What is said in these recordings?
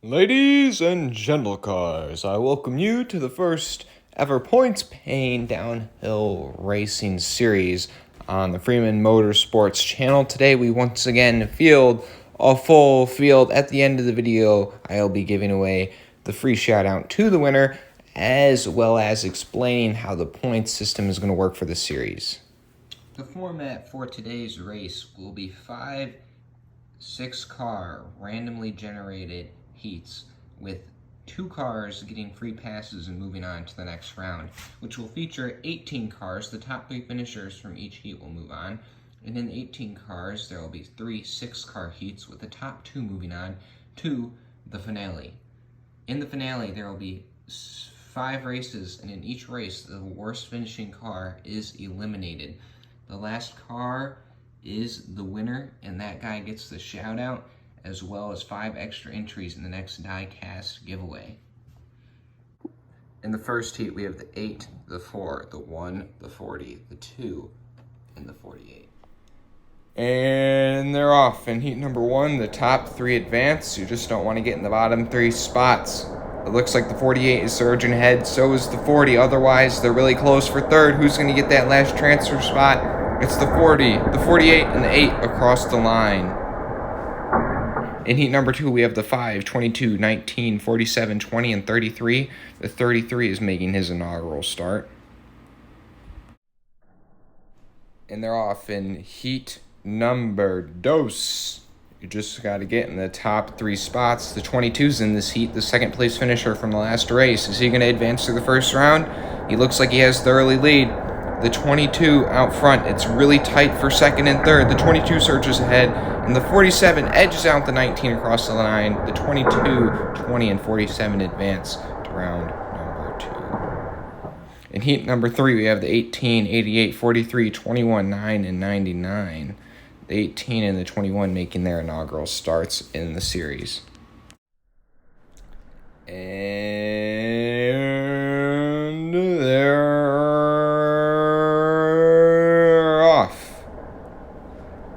Ladies and gentlecars, I welcome you to the first ever points-paying downhill racing series on the Freeman Motorsports channel. Today we once again field a full field. At the end of the video, I'll be giving away the free shout-out to the winner, as well as explaining how the points system is going to work for the series. The format for today's race will be 5 6-car randomly generated heats, with 2 cars getting free passes and moving on to the next round, which will feature 18 cars. The top 3 finishers from each heat will move on, and in the 18 cars there will be 3 6-car heats, with the top 2 moving on to the finale. In the finale there will be 5 races, and in each race the worst finishing car is eliminated. The last car is the winner, and that guy gets the shout out, as well as 5 extra entries in the next die-cast giveaway. In the first heat, we have the 8, the 4, the 1, the 40, the 2, and the 48. And they're off. In heat number 1, the top 3 advance. You just don't want to get in the bottom 3 spots. It looks like the 48 is surging ahead, so is the 40. Otherwise, they're really close for third. Who's going to get that last transfer spot? It's the 40, the 48, and the 8 across the line. In heat number 2, we have the 5, 22, 19, 47, 20, and 33. The 33 is making his inaugural start. And they're off in heat number 2. You just got to get in the top 3 spots. The 22's in this heat, the second place finisher from the last race. Is he going to advance to the first round? He looks like he has the early lead. The 22 out front, it's really tight for second and third. The 22 surges ahead, and the 47 edges out the 19 across the line. The 22, 20, and 47 advance to round number 2. In heat number 3, we have the 18, 88, 43, 21, 9, and 99. The 18 and the 21 making their inaugural starts in the series. And they're off.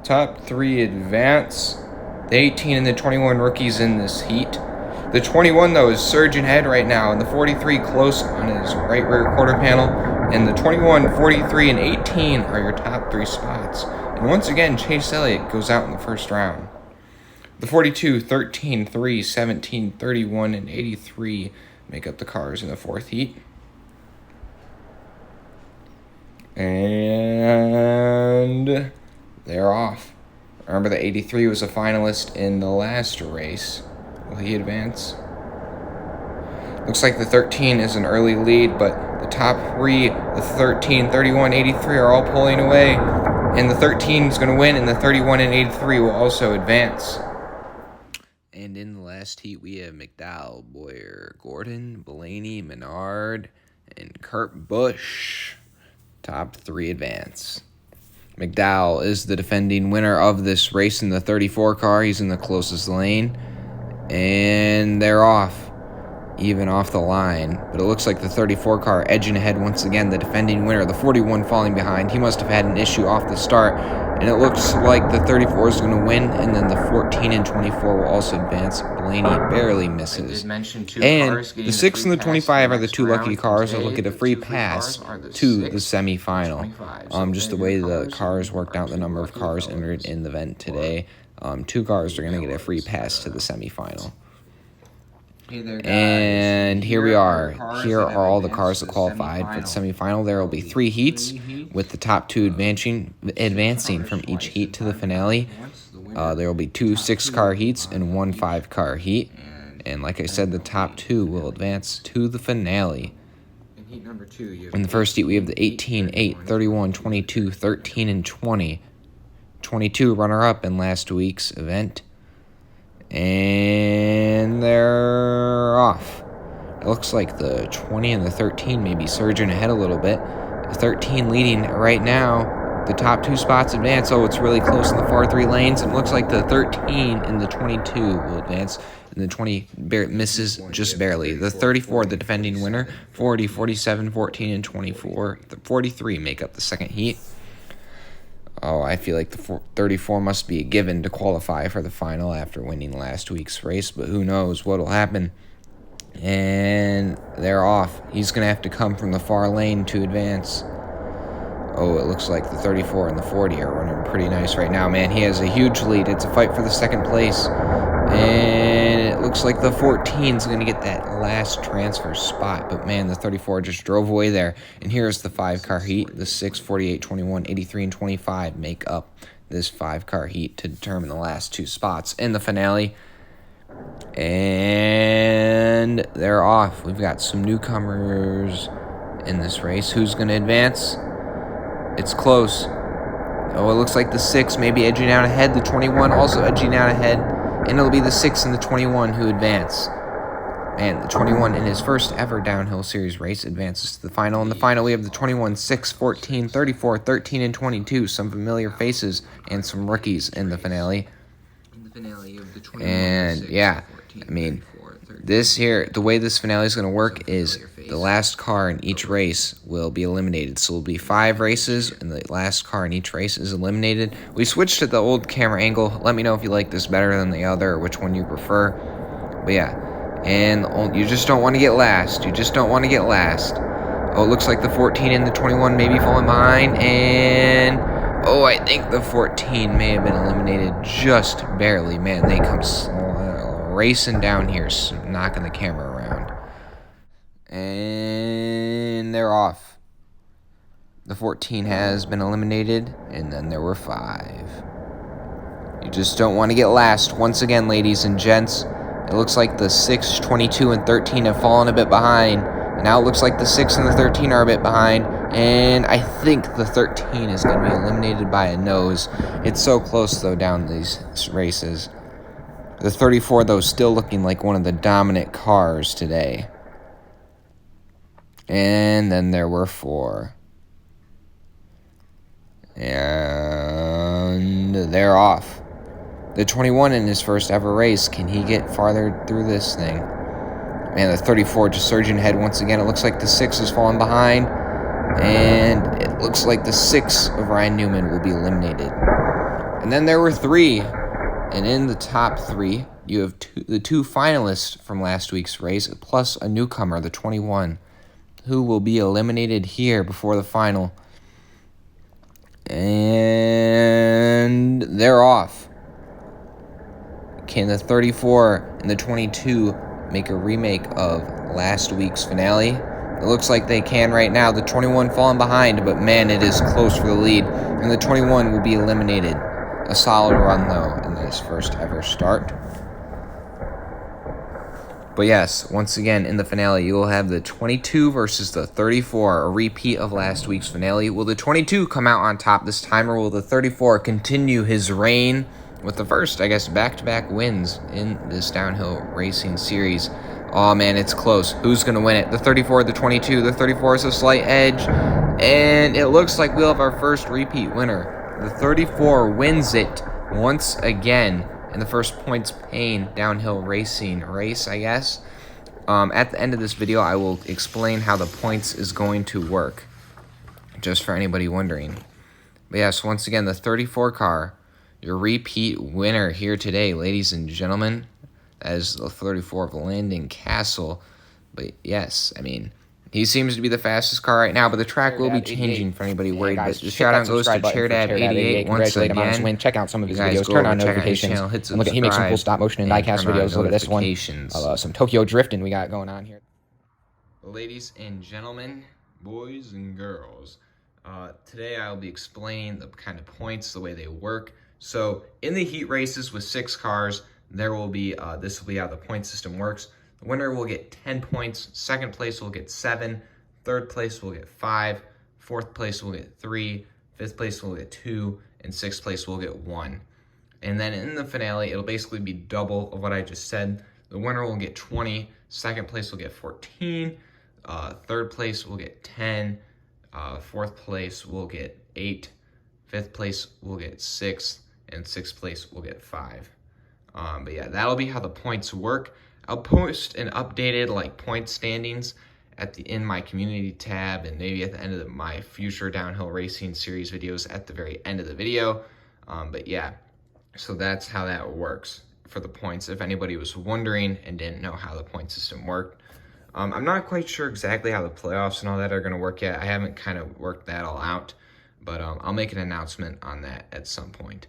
Top 3 advance. The 18 and the 21 rookies in this heat. The 21, though, is surging ahead right now, and the 43 close on his right rear quarter panel. And the 21, 43, and 18 are your top 3 spots. And once again, Chase Elliott goes out in the first round. The 42, 13, 3, 17, 31, and 83 make up the cars in the 4th heat. And they're off. Remember, the 83 was a finalist in the last race. Will he advance? Looks like the 13 is an early lead, but the top 3, the 13, 31, 83 are all pulling away. And the 13 is going to win, and the 31 and 83 will also advance. And in the last heat, we have McDowell, Boyer, Gordon, Blaney, Menard, and Kurt Busch. Top 3 advance. McDowell is the defending winner of this race in the 34 car. He's in the closest lane. And they're off. Even off the line, but it looks like the 34 car edging ahead once again, the defending winner. The 41 falling behind. He must have had an issue off the start, and it looks like the 34 is going to win, and then the 14 and 24 will also advance. Blaney barely misses. And the 6 and the 25 are the 2 lucky cars that will get a free pass to the semifinal. Just the way the cars worked out, the number of cars entered in the event today, 2 cars are going to get a free pass to the semifinal. Hey there, guys. And here we are. Here are all the cars that qualified for the semifinal. There will be 3 heats, with the top 2 advancing from each heat to the finale. There will be 2 6-car heats and 1 5-car heat. And like I said, the top 2 will advance to the finale. In the first heat, we have the 18, 8, 31, 22, 13, and 20. 22 runner-up in last week's event. And they're off. It looks like the 20 and the 13 may be surging ahead a little bit. The 13 leading right now. The top 2 spots advance. Oh, it's really close in the far 3 lanes. It looks like the 13 and the 22 will advance, and the 20 misses just barely. The 34, the defending winner. 40, 47, 14, and 24. The 43 make up the second heat. Oh, I feel like the 34 must be a given to qualify for the final after winning last week's race, but who knows what will happen. And they're off. He's going to have to come from the far lane to advance. Oh, it looks like the 34 and the 40 are running pretty nice right now, man. He has a huge lead. It's a fight for the second place. And it looks like the 14 is going to get that last transfer spot. But, man, the 34 just drove away there. And here's the 5-car heat. The 6, 48, 21, 83, and 25 make up this 5-car heat to determine the last 2 spots in the finale. And they're off. We've got some newcomers in this race. Who's going to advance? It's close. Oh, it looks like the 6 may be edging out ahead. The 21 also edging out ahead. And it'll be the 6 and the 21 who advance. Man, the 21 in his first ever downhill series race advances to the final. In the final, we have the 21, 6, 14, 34, 13, and 22. Some familiar faces and some rookies in the finale. And, yeah, I mean, this here, the way this finale is going to work is the last car in each race will be eliminated. So it will be 5 races, and the last car in each race is eliminated. We switched to the old camera angle. Let me know if you like this better than the other, or which one you prefer. But yeah, and you just don't want to get last. You just don't want to get last. Oh, it looks like the 14 and the 21 may be falling behind, and oh, I think the 14 may have been eliminated just barely. Man, they come racing down here, knocking the camera around. And they're off. The 14 has been eliminated, and then there were 5. You just don't want to get last. Once again, ladies and gents, it looks like the 6, 22, and 13 have fallen a bit behind. And now it looks like the 6 and the 13 are a bit behind. And I think the 13 is going to be eliminated by a nose. It's so close, though, down these races. The 34, though, still looking like one of the dominant cars today. And then there were 4. And they're off. The 21 in his first ever race, can he get farther through this thing? Man, the 34 just surging ahead once again. It looks like the 6 is falling behind. And it looks like the 6 of Ryan Newman will be eliminated. And then there were 3. And in the top 3, you have the 2 finalists from last week's race, plus a newcomer, the 21, who will be eliminated here before the final. And they're off. Can the 34 and the 22 make a remake of last week's finale? It looks like they can right now. The 21 falling behind, but man, it is close for the lead. And the 21 will be eliminated. A solid run, though, in this first ever start. But yes, once again, in the finale, you will have the 22 versus the 34, a repeat of last week's finale. Will the 22 come out on top this time, or will the 34 continue his reign with the first, I guess, back-to-back wins in this downhill racing series? Oh, man, it's close. Who's going to win it? The 34 or the 22? The 34 is a slight edge, and it looks like we'll have our first repeat winner. The 34 wins it once again in the first points-paying downhill racing race, I guess. At the end of this video, I will explain how the points is going to work, just for anybody wondering. But yes, once again, the 34 car, your repeat winner here today, ladies and gentlemen, as the 34 of Landon Castle. But yes, I mean, he seems to be the fastest car right now, but the track will be changing for anybody worried. But the shout out goes to Chairdad88 once again. Check out some of his videos, turn on notifications, and look at, he makes some cool stop motion and diecast videos. Look at this one, some Tokyo drifting we got going on here. Ladies and gentlemen, boys and girls, today I'll be explaining the kind of points, the way they work. So in the heat races with 6 cars, there will be, this will be how the point system works. The winner will get 10 points, second place will get 7, third place will get 5, fourth place will get 3, fifth place will get 2, and sixth place will get 1. And then in the finale, it'll basically be double of what I just said. The winner will get 20, second place will get 14, third place will get 10, fourth place will get 8, fifth place will get 6, and sixth place will get 5. But yeah, that'll be how the points work. I'll post an updated point standings in my community tab, and maybe at the end of my future downhill racing series videos at the very end of the video. But yeah, so that's how that works for the points, if anybody was wondering and didn't know how the point system worked. I'm not quite sure exactly how the playoffs and all that are going to work yet. I haven't kind of worked that all out, but I'll make an announcement on that at some point.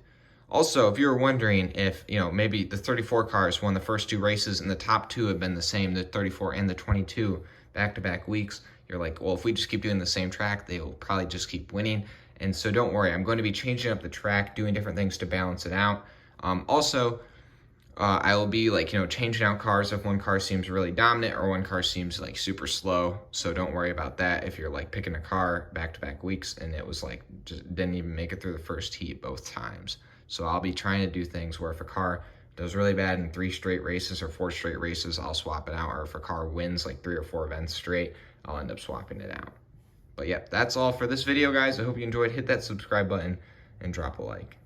Also, if you were wondering if, maybe the 34 cars won the first 2 races and the top 2 have been the same, the 34 and the 22 back-to-back weeks, you're like, well, if we just keep doing the same track, they will probably just keep winning. And so don't worry, I'm going to be changing up the track, doing different things to balance it out. Also, I will be changing out cars if one car seems really dominant or one car seems like super slow. So don't worry about that if you're picking a car back-to-back weeks and it was just didn't even make it through the first heat both times. So I'll be trying to do things where if a car does really bad in 3 straight races or 4 straight races, I'll swap it out. Or if a car wins 3 or 4 events straight, I'll end up swapping it out. But yeah, that's all for this video, guys. I hope you enjoyed. Hit that subscribe button and drop a like.